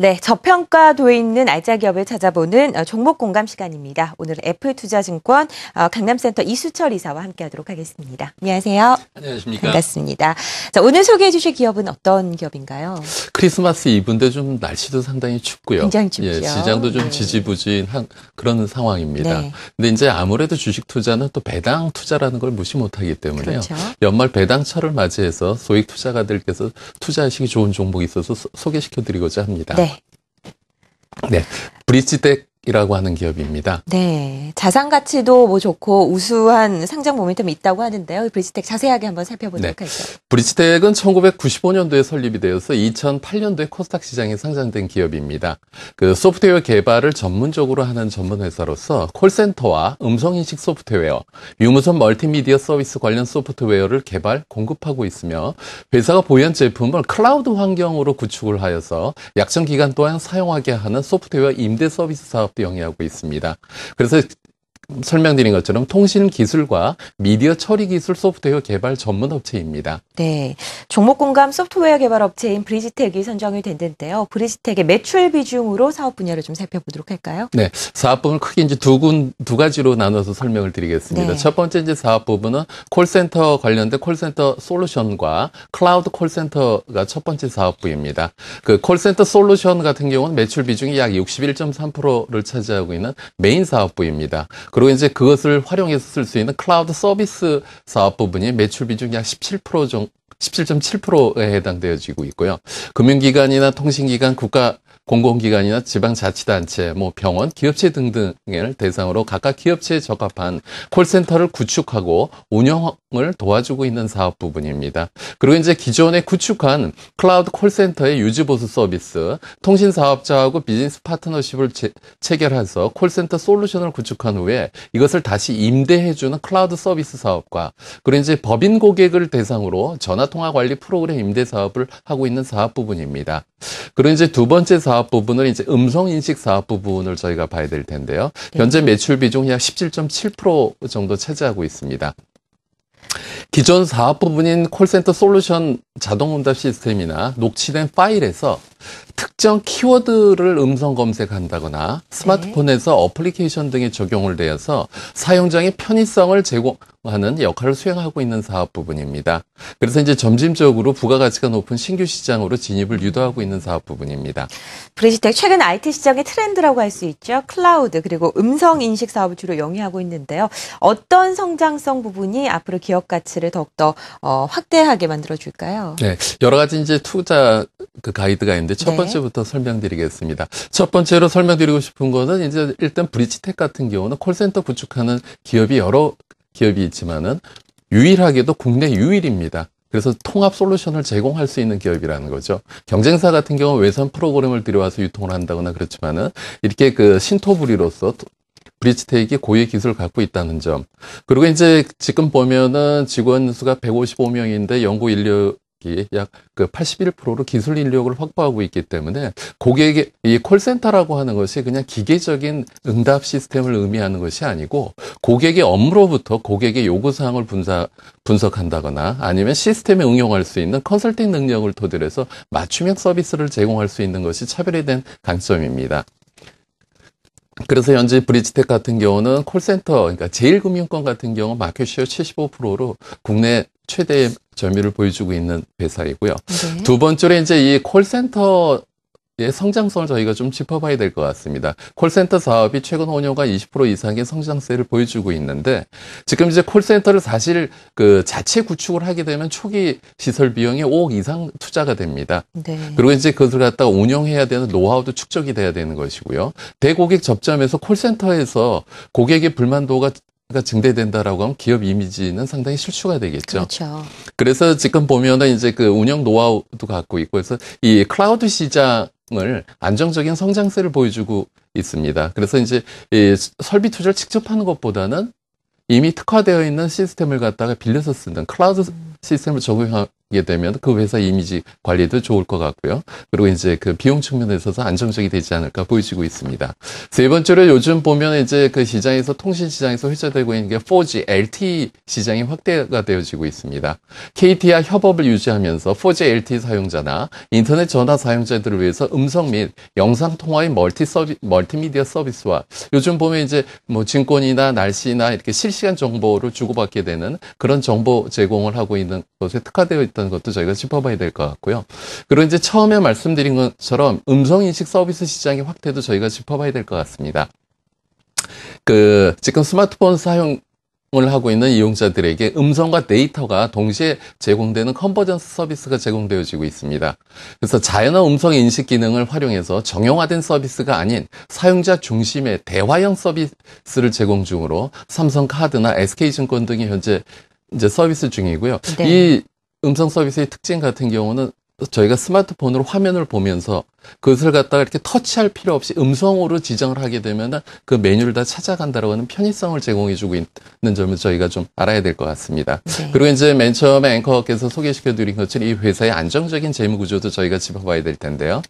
네, 저평가돼 있는 알짜 기업을 찾아보는 종목 공감 시간입니다. 오늘은 F투자증권 강남센터 이수철 이사와 함께하도록 하겠습니다. 안녕하세요. 안녕하십니까. 반갑습니다. 자, 오늘 소개해 주실 기업은 어떤 기업인가요? 크리스마스 이브인데 좀 날씨도 상당히 춥고요. 굉장히 춥죠. 예, 시장도 좀 네. 지지부진한 그런 상황입니다. 네. 근데 이제 아무래도 주식 투자는 또 배당 투자라는 걸 무시 못하기 때문에요. 그렇죠. 연말 연말 배당철을 맞이해서 소액 투자가들께서 투자하시기 좋은 종목이 있어서 소개시켜드리고자 합니다. 네. 네, 브릿지텍이라고 하는 기업입니다. 네. 자산 가치도 뭐 좋고 우수한 상장 모멘텀이 있다고 하는데요. 브릿지텍 자세하게 한번 살펴보도록 할게요. 브릿지텍은 1995년도에 설립이 되어서 2008년도에 코스닥 시장에 상장된 기업입니다. 그 소프트웨어 개발을 전문적으로 하는 전문 회사로서 콜센터와 음성인식 소프트웨어, 유무선 멀티미디어 서비스 관련 소프트웨어를 개발, 공급하고 있으며 회사가 보유한 제품을 클라우드 환경으로 구축을 하여서 약정 기간 동안 사용하게 하는 소프트웨어 임대 서비스 사업도 영위하고 있습니다. 그래서 설명드린 것처럼 통신 기술과 미디어 처리 기술 소프트웨어 개발 전문 업체입니다. 네. 종목 공감 소프트웨어 개발 업체인 브릿지텍이 선정이 됐는데요. 브릿지텍의 매출 비중으로 사업 분야를 좀 살펴보도록 할까요? 네. 사업 부분을 크게 이제 두 가지로 나눠서 설명을 드리겠습니다. 네. 첫 번째 이제 사업 부분은 콜센터 관련된 콜센터 솔루션과 클라우드 콜센터가 첫 번째 사업부입니다. 그 콜센터 솔루션 같은 경우는 매출 비중이 약 61.3%를 차지하고 있는 메인 사업부입니다. 그리고 이제 그것을 활용해서 쓸 수 있는 클라우드 서비스 사업 부분이 매출 비중이 약 17% 정도, 17.7%에 해당되어지고 있고요. 금융기관이나 통신기관, 국가 공공기관이나 지방자치단체, 병원, 기업체 등등을 대상으로 각각 기업체에 적합한 콜센터를 구축하고 운영을 도와주고 있는 사업 부분입니다. 그리고 이제 기존에 구축한 클라우드 콜센터의 유지보수 서비스, 통신사업자하고 비즈니스 파트너십을 체결해서 콜센터 솔루션을 구축한 후에 이것을 다시 임대해주는 클라우드 서비스 사업과 그리고 이제 법인 고객을 대상으로 전화통화 관리 프로그램 임대 사업을 하고 있는 사업 부분입니다. 그리고 이제 두 번째 사업 부분은 이제 음성인식 사업 부분을 저희가 봐야 될 텐데요. 현재 매출 비중이 약 17.7% 정도 차지하고 있습니다. 기존 사업 부분인 콜센터 솔루션 자동응답 시스템이나 녹취된 파일에서 특정 키워드를 음성 검색한다거나 스마트폰에서 어플리케이션 등에 적용을 되어서 사용자의 편의성을 제공하는 역할을 수행하고 있는 사업 부분입니다. 그래서 이제 점진적으로 부가가치가 높은 신규 시장으로 진입을 유도하고 있는 사업 부분입니다. 브릿지텍 최근 IT 시장의 트렌드라고 할 수 있죠. 클라우드 그리고 음성 인식 사업을 주로 영위하고 있는데요. 어떤 성장성 부분이 앞으로 기업 가치를 더욱더 확대하게 만들어 줄까요? 네, 여러 가지 이제 투자 가이드가 있는데 첫 번째부터 설명드리겠습니다. 첫 번째로 설명드리고 싶은 것은 이제 일단 브릿지텍 같은 경우는 콜센터 구축하는 기업이 여러 기업이 있지만은 유일하게도 국내 유일입니다. 그래서 통합 솔루션을 제공할 수 있는 기업이라는 거죠. 경쟁사 같은 경우는 외선 프로그램을 들여와서 유통을 한다거나 그렇지만은 이렇게 그 신토부리로서 브릿지텍이 고유의 기술을 갖고 있다는 점. 그리고 이제 지금 보면은 직원 수가 155명인데 연구 인력이 약 81%로 기술 인력을 확보하고 있기 때문에 고객의 이 콜센터라고 하는 것이 그냥 기계적인 응답 시스템을 의미하는 것이 아니고 고객의 업무로부터 고객의 요구사항을 분석한다거나 아니면 시스템에 응용할 수 있는 컨설팅 능력을 토대로 해서 맞춤형 서비스를 제공할 수 있는 것이 차별화된 강점입니다. 그래서 현재 브릿지텍 같은 경우는 콜센터, 그러니까 제일금융권 같은 경우 마켓쉐어 75%로 국내 최대의 점유율을 보여주고 있는 회사이고요. 네. 두 번째로 이제 이 콜센터의 성장성을 저희가 좀 짚어봐야 될 것 같습니다. 콜센터 사업이 최근 5년간 20% 이상의 성장세를 보여주고 있는데 지금 이제 콜센터를 사실 그 자체 구축을 하게 되면 초기 시설 비용이 5억 이상 투자가 됩니다. 네. 그리고 이제 그것을 갖다가 운영해야 되는 노하우도 축적이 돼야 되는 것이고요. 대고객 접점에서 콜센터에서 고객의 불만도가 증대된다라고 하면 기업 이미지는 상당히 실추가 되겠죠. 그렇죠. 그래서 지금 보면은 이제 그 운영 노하우도 갖고 있고 그래서 이 클라우드 시장을 안정적인 성장세를 보여주고 있습니다. 그래서 이제 이 설비 투자를 직접 하는 것보다는 이미 특화되어 있는 시스템을 갖다가 빌려서 쓰는 클라우드 시스템을 적용하는 게 되면 그 회사 이미지 관리도 좋을 것 같고요. 그리고 이제 그 비용 측면에 있어서 안정적이 되지 않을까 보여지고 있습니다. 세 번째로 요즘 보면 이제 그 시장에서 통신 시장에서 회자되고 있는 게 4G LTE 시장이 확대가 되어지고 있습니다. KT와 협업을 유지하면서 4G LTE 사용자나 인터넷 전화 사용자들을 위해서 음성 및 영상 통화의 멀티미디어 서비스와 요즘 보면 이제 뭐 증권이나 날씨나 이렇게 실시간 정보를 주고받게 되는 그런 정보 제공을 하고 있는 것에 특화되어 있다는 것도 저희가 짚어봐야 될 것 같고요. 그리고 이제 처음에 말씀드린 것처럼 음성인식 서비스 시장의 확대도 저희가 짚어봐야 될 것 같습니다. 지금 스마트폰 사용을 하고 있는 이용자들에게 음성과 데이터가 동시에 제공되는 컨버전스 서비스가 제공되어지고 있습니다. 그래서 자연어 음성 인식 기능을 활용해서 정형화된 서비스가 아닌 사용자 중심의 대화형 서비스를 제공 중으로 삼성카드나 SK증권 등이 현재 이제 서비스 중이고요. 네. 이 음성 서비스의 특징 같은 경우는 저희가 스마트폰으로 화면을 보면서 그것을 갖다가 이렇게 터치할 필요 없이 음성으로 지정을 하게 되면 그 메뉴를 다 찾아간다라고 하는 편의성을 제공해주고 있는 점을 저희가 좀 알아야 될 것 같습니다. 네. 그리고 이제 맨 처음에 앵커께서 소개시켜드린 것처럼 이 회사의 안정적인 재무구조도 저희가 짚어봐야 될 텐데요.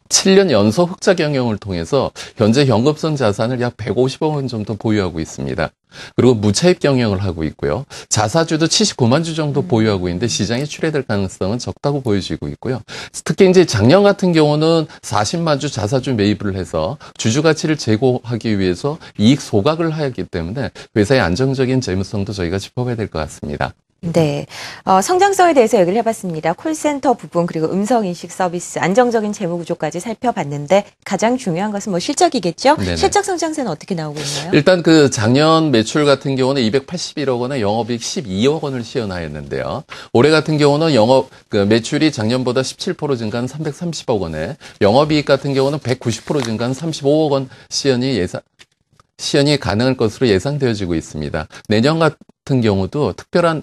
7년 연속 흑자 경영을 통해서 현재 현금성 자산을 약 150억 원 정도 보유하고 있습니다. 그리고 무차입 경영을 하고 있고요. 자사주도 79만 주 정도 보유하고 있는데 시장에 출회될 가능성은 적다고 보여지고 있고요. 특히 이제 작년 같은 경우는 40만 주 자사주 매입을 해서 주주 가치를 제고하기 위해서 이익 소각을 하였기 때문에 회사의 안정적인 재무성도 저희가 짚어봐야 될 것 같습니다. 네. 성장성에 대해서 얘기를 해봤습니다. 콜센터 부분, 그리고 음성인식 서비스, 안정적인 재무 구조까지 살펴봤는데 가장 중요한 것은 뭐 실적이겠죠? 네네. 실적 성장세는 어떻게 나오고 있나요? 일단 그 작년 매출 같은 경우는 281억 원에 영업이익 12억 원을 시현하였는데요. 올해 같은 경우는 매출이 작년보다 17% 증가한 330억 원에 영업이익 같은 경우는 190% 증가한 35억 원 시현이 가능할 것으로 예상되어지고 있습니다. 내년 같은 경우도 특별한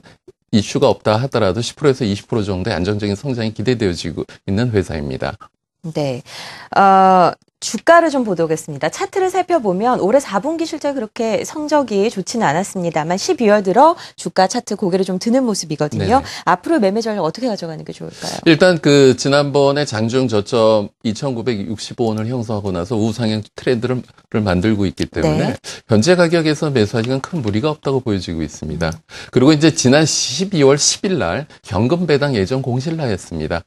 이슈가 없다 하더라도 10%에서 20% 정도의 안정적인 성장이 기대되어지고 있는 회사입니다. 네. 주가를 좀 보도록겠습니다. 차트를 살펴보면 올해 4분기 실적 그렇게 성적이 좋지는 않았습니다만 12월 들어 주가 차트 고개를 좀 드는 모습이거든요. 네네. 앞으로 매매 전략 어떻게 가져가는 게 좋을까요? 일단 지난번에 장중 저점 2,965원을 형성하고 나서 우상향 트렌드를 만들고 있기 때문에 네. 현재 가격에서 매수하기는 큰 무리가 없다고 보여지고 있습니다. 그리고 이제 지난 12월 10일 날 현금 배당 예정 공실나였습니다.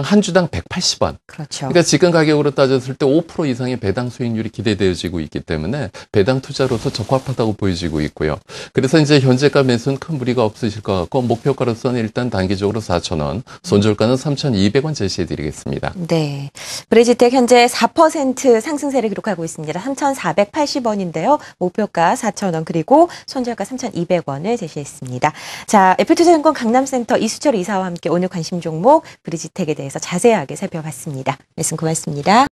한 주당 180원. 그렇죠. 그러니까 지금 가격으로 따졌을 때 5% 이상의 배당 수익률이 기대되어지고 있기 때문에 배당 투자로서 적합하다고 보여지고 있고요. 그래서 이제 현재가 매수는 큰 무리가 없으실 것 같고 목표가로서는 일단 단기적으로 4,000원, 손절가는 3,200원 제시해드리겠습니다. 네. 브리지텍 현재 4% 상승세를 기록하고 있습니다. 3,480원인데요. 목표가 4,000원 그리고 손절가 3,200원을 제시했습니다. 자, FT투자증권 강남센터 이수철 이사와 함께 오늘 관심 종목 브리지텍에 대해서 자세하게 살펴봤습니다. 말씀 고맙습니다.